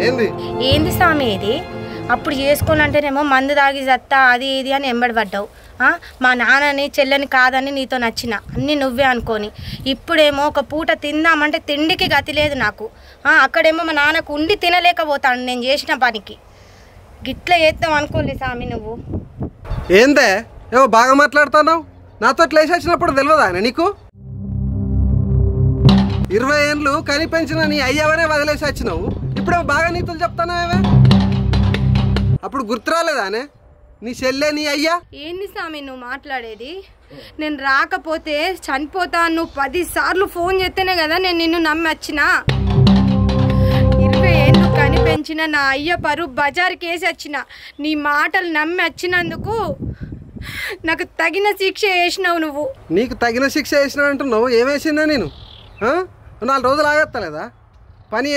ఏంది ఏంది స్వామి ఇది? అప్పుడు చేసుకోనంటేనేమో మందు తాగి జత్తా అది ఇది అని ఎంబడి పడ్డావు. మా నాన్నని చెల్లని కాదని నీతో నచ్చిన అన్నీ నువ్వే అనుకొని, ఇప్పుడేమో ఒక పూట తిందామంటే తిండికి గతి లేదు నాకు. అక్కడేమో మా నాన్నకు ఉండి తినలేకపోతాను నేను చేసిన పనికి. గిట్ల చేద్దాం అనుకోలే స్వామి నువ్వు. ఏందే ఏమో బాగా మాట్లాడుతున్నావు. నాతో క్లేష్ వచ్చినప్పుడు తెలియదా నీకు? 20 ఏళ్ళు కని పెంచిన నీ అయ్యవనే వదిలేసి వచ్చినావు. ఇప్పుడేమో బాగా నీతులు చెప్తానావే. అప్పుడు గుర్తురాలేదానే నీ చెల్లె నీ అయ్యా? ఏంది స్వామి నువ్వు మాట్లాడేది? నేను రాకపోతే చనిపోతాను. నువ్వు 10 సార్లు ఫోన్ చేస్తేనే కదా నేను నిన్ను నమ్మి వచ్చిన. 20 ఏళ్ళు కని పెంచిన నా అయ్య పరువు బజార్కి వేసి వచ్చిన. నీ మాటలు నమ్మి వచ్చినందుకు నాకు తగిన శిక్ష వేసినావు నువ్వు. నీకు తగిన శిక్ష వేసినా అంటున్నావు. ఏమేసినా నేను 4 రోజులు ఆగేస్తలేదా పని?